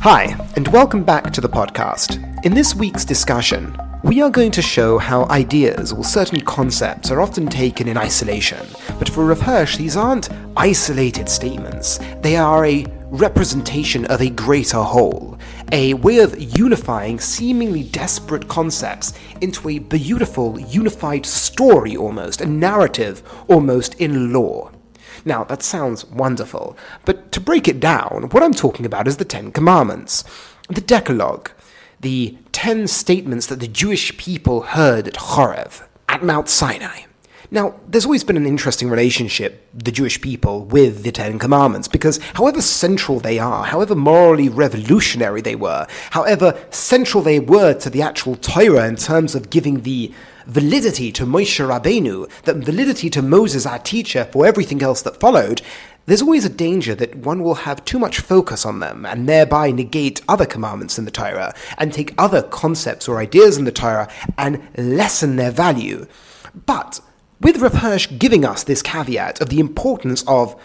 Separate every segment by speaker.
Speaker 1: Hi, and welcome back to the podcast. In this week's discussion, we are going to show how ideas or certain concepts are often taken in isolation, but for Hirsch, these aren't isolated statements. They are a representation of a greater whole, a way of unifying seemingly desperate concepts into a beautiful, unified story almost, a narrative almost in law. Now, that sounds wonderful, but to break it down, what I'm talking about is the 10 Commandments, the decalogue, the 10 statements that the Jewish people heard at Horeb, at Mount Sinai. Now, there's always been an interesting relationship, the Jewish people, with the 10 Commandments, because however central they are, however morally revolutionary they were, however central they were to the actual Torah in terms of giving the validity to Moshe Rabbeinu, the validity to Moses, our teacher, for everything else that followed, there's always a danger that one will have too much focus on them and thereby negate other commandments in the Torah and take other concepts or ideas in the Torah and lessen their value. But with Rav Hirsch giving us this caveat of the importance of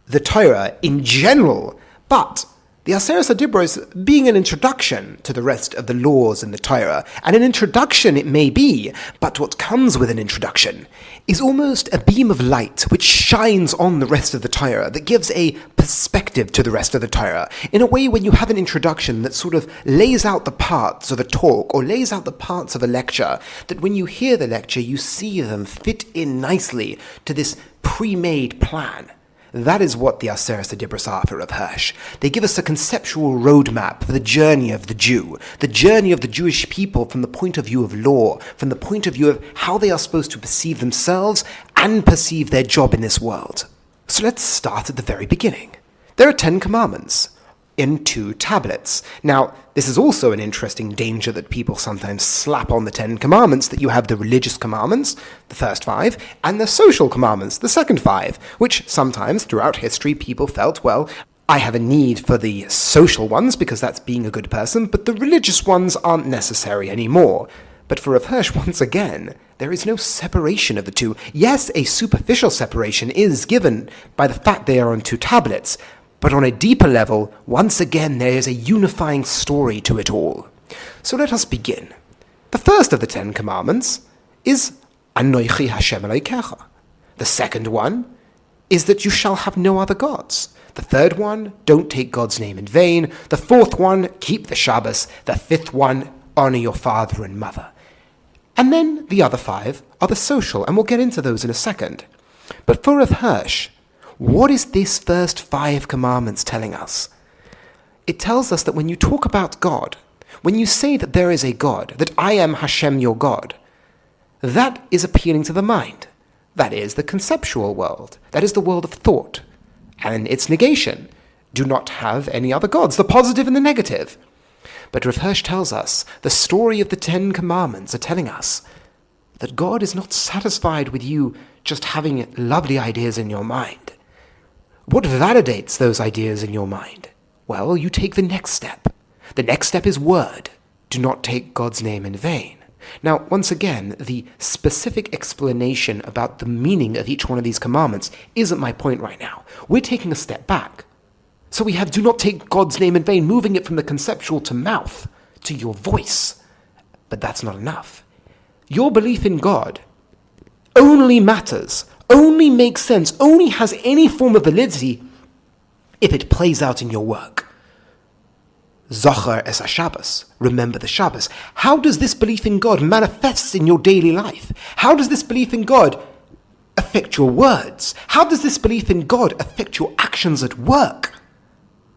Speaker 1: the Torah in general, but the Aseret HaDibros being an introduction to the rest of the laws in the Torah, and an introduction it may be, but what comes with an introduction is almost a beam of light which shines on the rest of the Torah, that gives a perspective to the rest of the Torah, in a way when you have an introduction that sort of lays out the parts of a talk, or lays out the parts of a lecture, that when you hear the lecture you see them fit in nicely to this pre-made plan. That is what the Aseret HaDibros are for Rav Hirsch. They give us a conceptual roadmap for the journey of the Jew, the journey of the Jewish people from the point of view of law, from the point of view of how they are supposed to perceive themselves and perceive their job in this world. So let's start at the very beginning. There are 10 commandments in 2 tablets. Now, this is also an interesting danger that people sometimes slap on the 10 commandments, that you have the religious commandments, the first 5, and the social commandments, the second 5, which sometimes throughout history people felt, well, I have a need for the social ones because that's being a good person, but the religious ones aren't necessary anymore. But for Rav Hirsch, once again, there is no separation of the two. Yes, a superficial separation is given by the fact they are on 2 tablets, but on a deeper level, once again, there is a unifying story to it all. So let us begin. The first of the 10 commandments is Anochi Hashem Elokecha. The second one is that you shall have no other gods. The third one, don't take God's name in vain. The fourth one, keep the Shabbos. The fifth one, honor your father and mother. And then the other 5 are the social, and we'll get into those in a second. But for Rav Hirsch, what is this first 5 commandments telling us? It tells us that when you talk about God, when you say that there is a God, that I am Hashem your God, that is appealing to the mind. That is the conceptual world. That is the world of thought. And its negation. Do not have any other gods, the positive and the negative. But Rav Hirsch tells us, the story of the 10 commandments are telling us that God is not satisfied with you just having lovely ideas in your mind. What validates those ideas in your mind? Well, you take the next step. The next step is word. Do not take God's name in vain. Now, once again, the specific explanation about the meaning of each one of these commandments isn't my point right now. We're taking a step back. So we have do not take God's name in vain, moving it from the conceptual to mouth, to your voice. But that's not enough. Your belief in God only matters, only makes sense, only has any form of validity if it plays out in your work. Zocher es HaShabbos, remember the Shabbos. How does this belief in God manifest in your daily life? How does this belief in God affect your words? How does this belief in God affect your actions at work?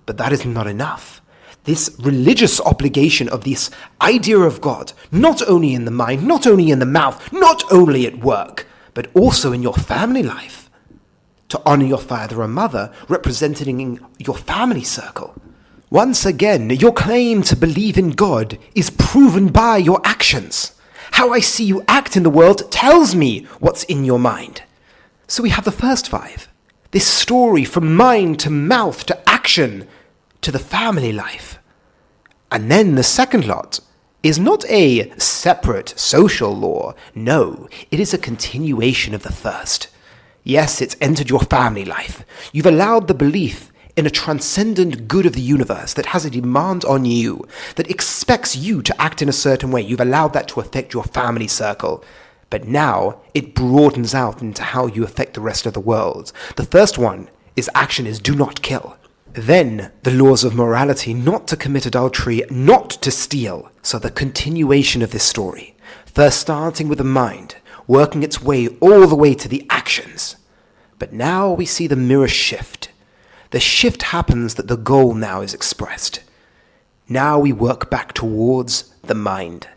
Speaker 1: But that is not enough. This religious obligation of this idea of God, not only in the mind, not only in the mouth, not only at work, but also in your family life, to honor your father and mother, representing in your family circle. Once again, your claim to believe in God is proven by your actions. How I see you act in the world tells me what's in your mind. So we have the first 5. This story from mind to mouth to action to the family life. And then the second lot is not a separate social law. No, it is a continuation of the first. Yes, it's entered your family life. You've allowed the belief in a transcendent good of the universe that has a demand on you, that expects you to act in a certain way. You've allowed that to affect your family circle. But now it broadens out into how you affect the rest of the world. The first one is action is do not kill. Then the laws of morality, not to commit adultery, not to steal. So the continuation of this story, first starting with the mind, working its way all the way to the actions. But now we see the mirror shift. The shift happens that the goal now is expressed. Now we work back towards the mind.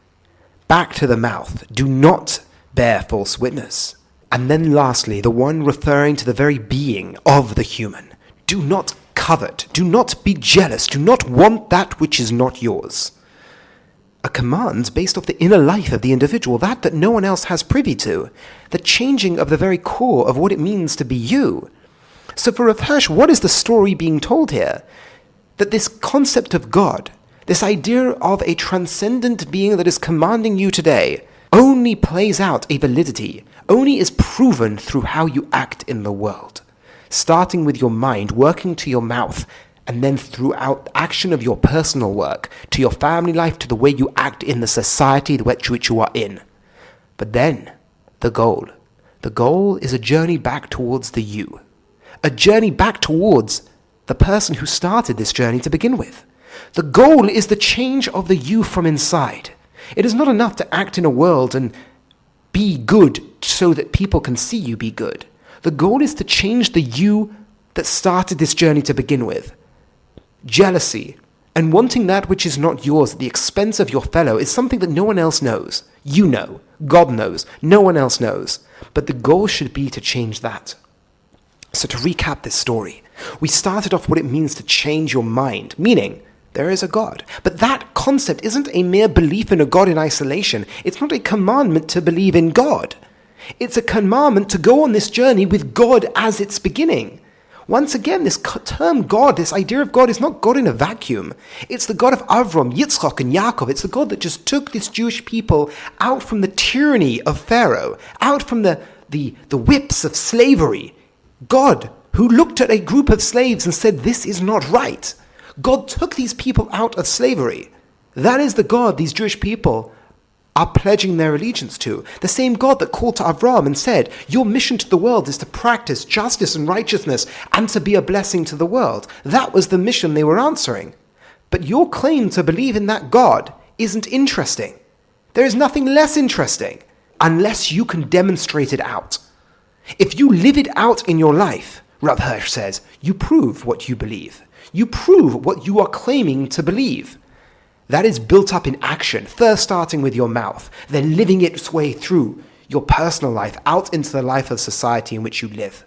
Speaker 1: Back to the mouth. Do not bear false witness. And then lastly, the one referring to the very being of the human. Do not covet. Do not be jealous. Do not want that which is not yours. A command based off the inner life of the individual, that no one else has privy to. The changing of the very core of what it means to be you. So for Rav Hirsch, what is the story being told here? That this concept of God, this idea of a transcendent being that is commanding you today, only plays out a validity, only is proven through how you act in the world. Starting with your mind, working to your mouth, and then throughout action of your personal work, to your family life, to the way you act in the society which you are in. But then, the goal. The goal is a journey back towards the you. A journey back towards the person who started this journey to begin with. The goal is the change of the you from inside. It is not enough to act in a world and be good so that people can see you be good. The goal is to change the you that started this journey to begin with. Jealousy and wanting that which is not yours at the expense of your fellow is something that no one else knows. You know. God knows. No one else knows. But the goal should be to change that. So to recap this story, we started off what it means to change your mind, meaning there is a God. But that concept isn't a mere belief in a God in isolation. It's not a commandment to believe in God. It's a commandment to go on this journey with God as its beginning. Once again, this term God, this idea of God is not God in a vacuum. It's the God of Avram, Yitzchak, and Yaakov. It's the God that just took this Jewish people out from the tyranny of Pharaoh, out from the whips of slavery. God, who looked at a group of slaves and said, this is not right. God took these people out of slavery. That is the God these Jewish people are pledging their allegiance to. The same God that called to Avram and said, your mission to the world is to practice justice and righteousness and to be a blessing to the world. That was the mission they were answering. But your claim to believe in that God isn't interesting. There is nothing less interesting unless you can demonstrate it out. If you live it out in your life, Rav Hirsch says, you prove what you believe. You prove what you are claiming to believe. That is built up in action, first starting with your mouth, then living its way through your personal life, out into the life of society in which you live.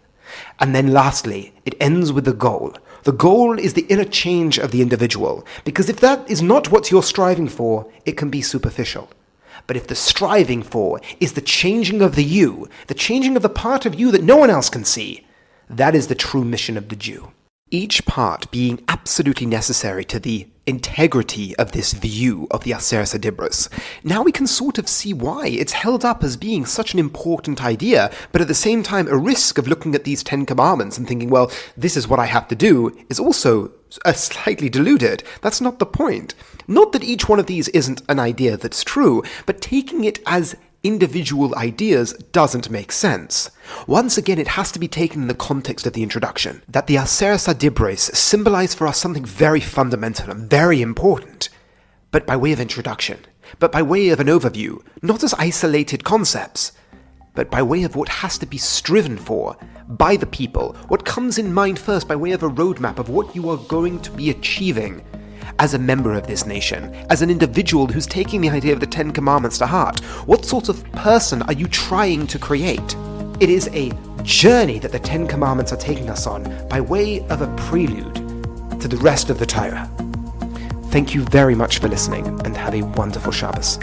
Speaker 1: And then lastly, it ends with the goal. The goal is the inner change of the individual, because if that is not what you're striving for, it can be superficial. But if the striving for is the changing of the you, the changing of the part of you that no one else can see, that is the true mission of the Jew. Each part being absolutely necessary to the integrity of this view of the Aseret HaDibros. Now we can sort of see why it's held up as being such an important idea, but at the same time a risk of looking at these 10 commandments and thinking, well, this is what I have to do, is also slightly deluded. That's not the point. Not that each one of these isn't an idea that's true, but taking it as individual ideas doesn't make sense. Once again, it has to be taken in the context of the introduction, that the Aseret HaDibros symbolize for us something very fundamental and very important, but by way of introduction, but by way of an overview, not as isolated concepts, but by way of what has to be striven for by the people, what comes in mind first by way of a roadmap of what you are going to be achieving as a member of this nation, as an individual who's taking the idea of the 10 Commandments to heart. What sort of person are you trying to create? It is a journey that the 10 Commandments are taking us on by way of a prelude to the rest of the Torah. Thank you very much for listening, and have a wonderful Shabbos.